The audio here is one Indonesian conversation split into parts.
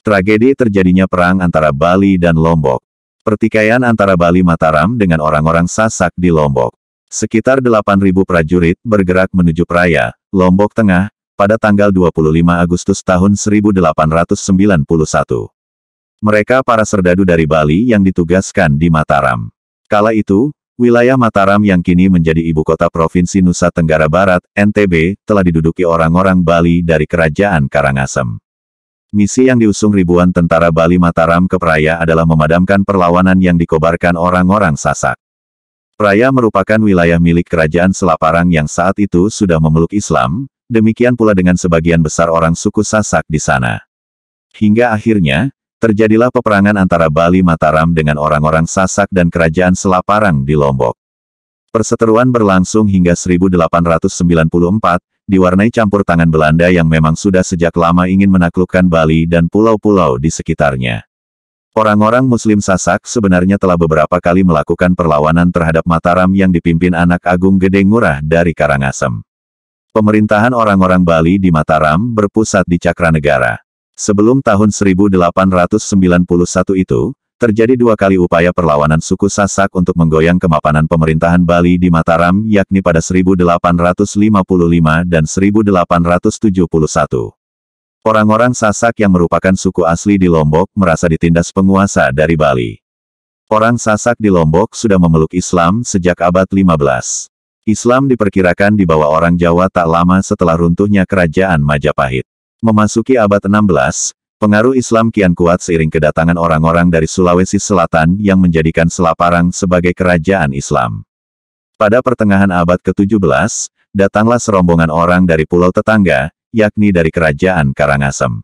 Tragedi terjadinya perang antara Bali dan Lombok. Pertikaian antara Bali Mataram dengan orang-orang Sasak di Lombok. Sekitar 8.000 prajurit bergerak menuju Praia, Lombok Tengah, pada tanggal 25 Agustus tahun 1891. Mereka para serdadu dari Bali yang ditugaskan di Mataram. Kala itu, wilayah Mataram yang kini menjadi ibu kota Provinsi Nusa Tenggara Barat, NTB, telah diduduki orang-orang Bali dari Kerajaan Karangasem. Misi yang diusung ribuan tentara Bali Mataram ke Praia adalah memadamkan perlawanan yang dikobarkan orang-orang Sasak. Praia merupakan wilayah milik Kerajaan Selaparang yang saat itu sudah memeluk Islam, demikian pula dengan sebagian besar orang suku Sasak di sana. Hingga akhirnya, terjadilah peperangan antara Bali Mataram dengan orang-orang Sasak dan Kerajaan Selaparang di Lombok. Perseteruan berlangsung hingga 1894, diwarnai campur tangan Belanda yang memang sudah sejak lama ingin menaklukkan Bali dan pulau-pulau di sekitarnya. Orang-orang Muslim Sasak sebenarnya telah beberapa kali melakukan perlawanan terhadap Mataram yang dipimpin anak Agung Gede Ngurah dari Karangasem. Pemerintahan orang-orang Bali di Mataram berpusat di Cakranegara. Sebelum tahun 1891 itu, terjadi 2 kali upaya perlawanan suku Sasak untuk menggoyang kemapanan pemerintahan Bali di Mataram, yakni pada 1855 dan 1871. Orang-orang Sasak yang merupakan suku asli di Lombok merasa ditindas penguasa dari Bali. Orang Sasak di Lombok sudah memeluk Islam sejak abad 15. Islam diperkirakan dibawa orang Jawa tak lama setelah runtuhnya Kerajaan Majapahit. Memasuki abad 16, pengaruh Islam kian kuat seiring kedatangan orang-orang dari Sulawesi Selatan yang menjadikan Selaparang sebagai kerajaan Islam. Pada pertengahan abad ke-17, datanglah serombongan orang dari pulau tetangga, yakni dari Kerajaan Karangasem.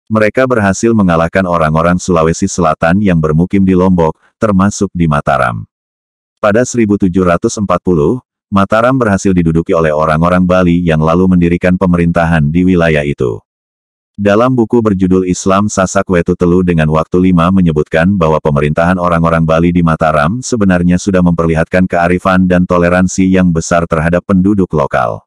Mereka berhasil mengalahkan orang-orang Sulawesi Selatan yang bermukim di Lombok, termasuk di Mataram. Pada 1740, Mataram berhasil diduduki oleh orang-orang Bali yang lalu mendirikan pemerintahan di wilayah itu. Dalam buku berjudul Islam Sasak Wetu Telu dengan Waktu 5 menyebutkan bahwa pemerintahan orang-orang Bali di Mataram sebenarnya sudah memperlihatkan kearifan dan toleransi yang besar terhadap penduduk lokal.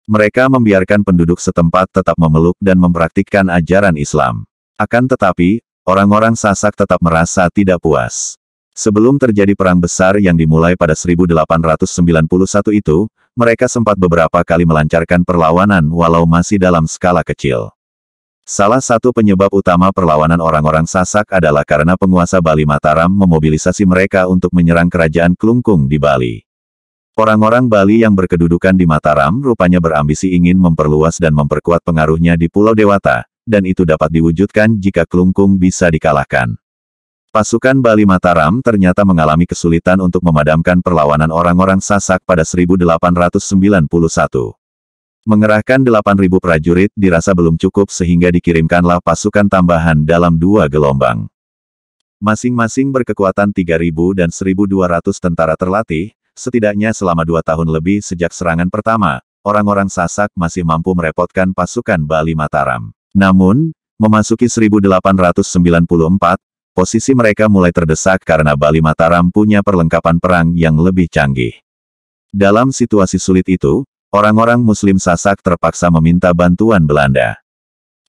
Mereka membiarkan penduduk setempat tetap memeluk dan mempraktikkan ajaran Islam. Akan tetapi, orang-orang Sasak tetap merasa tidak puas. Sebelum terjadi perang besar yang dimulai pada 1891 itu, mereka sempat beberapa kali melancarkan perlawanan walau masih dalam skala kecil. Salah satu penyebab utama perlawanan orang-orang Sasak adalah karena penguasa Bali Mataram memobilisasi mereka untuk menyerang kerajaan Klungkung di Bali. Orang-orang Bali yang berkedudukan di Mataram rupanya berambisi ingin memperluas dan memperkuat pengaruhnya di Pulau Dewata, dan itu dapat diwujudkan jika Klungkung bisa dikalahkan. Pasukan Bali Mataram ternyata mengalami kesulitan untuk memadamkan perlawanan orang-orang Sasak pada 1891. Mengerahkan 8.000 prajurit dirasa belum cukup sehingga dikirimkanlah pasukan tambahan dalam 2 gelombang. Masing-masing berkekuatan 3.000 dan 1.200 tentara terlatih, setidaknya selama 2 tahun lebih sejak serangan pertama, orang-orang Sasak masih mampu merepotkan pasukan Bali Mataram. Namun, memasuki 1894, posisi mereka mulai terdesak karena Bali Mataram punya perlengkapan perang yang lebih canggih. Dalam situasi sulit itu, orang-orang Muslim Sasak terpaksa meminta bantuan Belanda.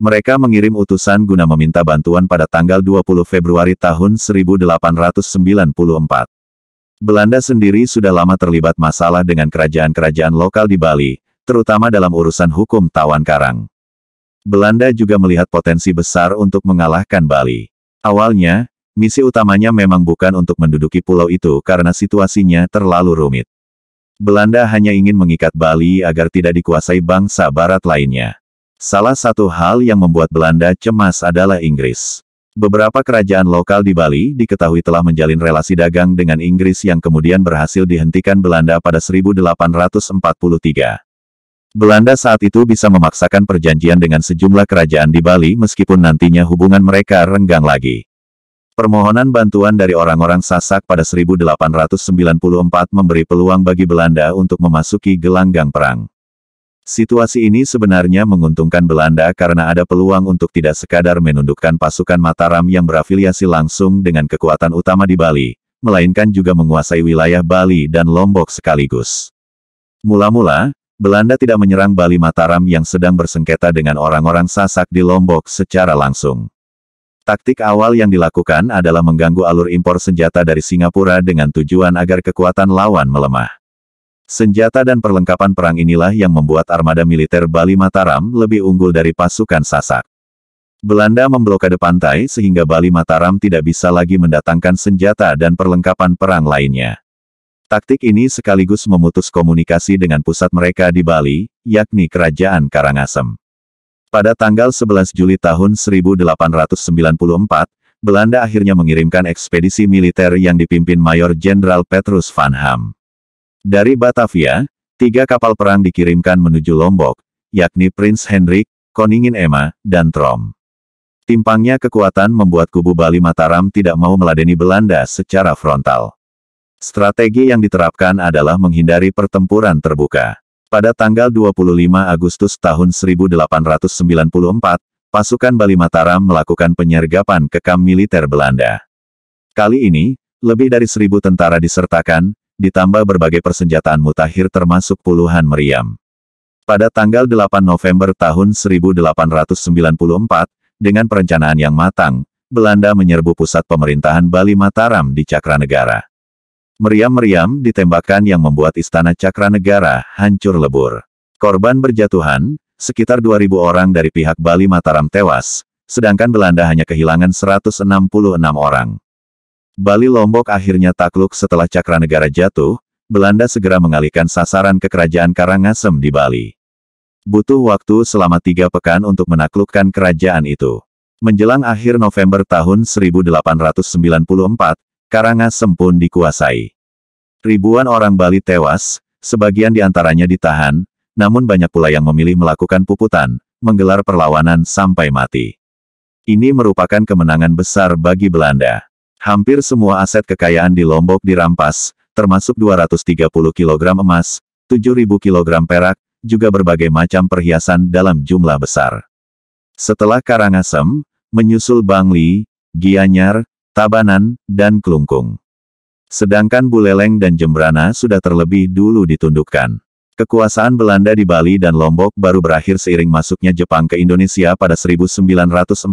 Mereka mengirim utusan guna meminta bantuan pada tanggal 20 Februari tahun 1894. Belanda sendiri sudah lama terlibat masalah dengan kerajaan-kerajaan lokal di Bali, terutama dalam urusan hukum tawan karang. Belanda juga melihat potensi besar untuk mengalahkan Bali. Awalnya, misi utamanya memang bukan untuk menduduki pulau itu karena situasinya terlalu rumit. Belanda hanya ingin mengikat Bali agar tidak dikuasai bangsa Barat lainnya. Salah satu hal yang membuat Belanda cemas adalah Inggris. Beberapa kerajaan lokal di Bali diketahui telah menjalin relasi dagang dengan Inggris yang kemudian berhasil dihentikan Belanda pada 1843. Belanda saat itu bisa memaksakan perjanjian dengan sejumlah kerajaan di Bali meskipun nantinya hubungan mereka renggang lagi. Permohonan bantuan dari orang-orang Sasak pada 1894 memberi peluang bagi Belanda untuk memasuki gelanggang perang. Situasi ini sebenarnya menguntungkan Belanda karena ada peluang untuk tidak sekadar menundukkan pasukan Mataram yang berafiliasi langsung dengan kekuatan utama di Bali, melainkan juga menguasai wilayah Bali dan Lombok sekaligus. Mula-mula, Belanda tidak menyerang Bali Mataram yang sedang bersengketa dengan orang-orang Sasak di Lombok secara langsung. Taktik awal yang dilakukan adalah mengganggu alur impor senjata dari Singapura dengan tujuan agar kekuatan lawan melemah. Senjata dan perlengkapan perang inilah yang membuat armada militer Bali Mataram lebih unggul dari pasukan Sasak. Belanda memblokade pantai sehingga Bali Mataram tidak bisa lagi mendatangkan senjata dan perlengkapan perang lainnya. Taktik ini sekaligus memutus komunikasi dengan pusat mereka di Bali, yakni Kerajaan Karangasem. Pada tanggal 11 Juli tahun 1894, Belanda akhirnya mengirimkan ekspedisi militer yang dipimpin Mayor Jenderal Petrus van Ham. Dari Batavia, 3 kapal perang dikirimkan menuju Lombok, yakni Prince Hendrik, Koningin Emma, dan Trom. Timpangnya kekuatan membuat kubu Bali Mataram tidak mau meladeni Belanda secara frontal. Strategi yang diterapkan adalah menghindari pertempuran terbuka. Pada tanggal 25 Agustus tahun 1894, pasukan Bali Mataram melakukan penyergapan ke kamp militer Belanda. Kali ini, lebih dari 1.000 tentara disertakan, ditambah berbagai persenjataan mutakhir termasuk puluhan meriam. Pada tanggal 8 November tahun 1894, dengan perencanaan yang matang, Belanda menyerbu pusat pemerintahan Bali Mataram di Cakranegara. Meriam-meriam ditembakkan yang membuat istana Cakranegara hancur lebur. Korban berjatuhan, sekitar 2.000 orang dari pihak Bali Mataram tewas, sedangkan Belanda hanya kehilangan 166 orang. Bali Lombok akhirnya takluk setelah Cakranegara jatuh, Belanda segera mengalihkan sasaran ke Kerajaan Karangasem di Bali. Butuh waktu selama 3 pekan untuk menaklukkan kerajaan itu. Menjelang akhir November tahun 1894, Karangasem pun dikuasai. Ribuan orang Bali tewas, sebagian diantaranya ditahan, namun banyak pula yang memilih melakukan puputan, menggelar perlawanan sampai mati. Ini merupakan kemenangan besar bagi Belanda. Hampir semua aset kekayaan di Lombok dirampas, termasuk 230 kg emas, 7.000 kg perak, juga berbagai macam perhiasan dalam jumlah besar. Setelah Karangasem, menyusul Bangli, Gianyar, Tabanan, dan Klungkung. Sedangkan Buleleng dan Jembrana sudah terlebih dulu ditundukkan. Kekuasaan Belanda di Bali dan Lombok baru berakhir seiring masuknya Jepang ke Indonesia pada 1942.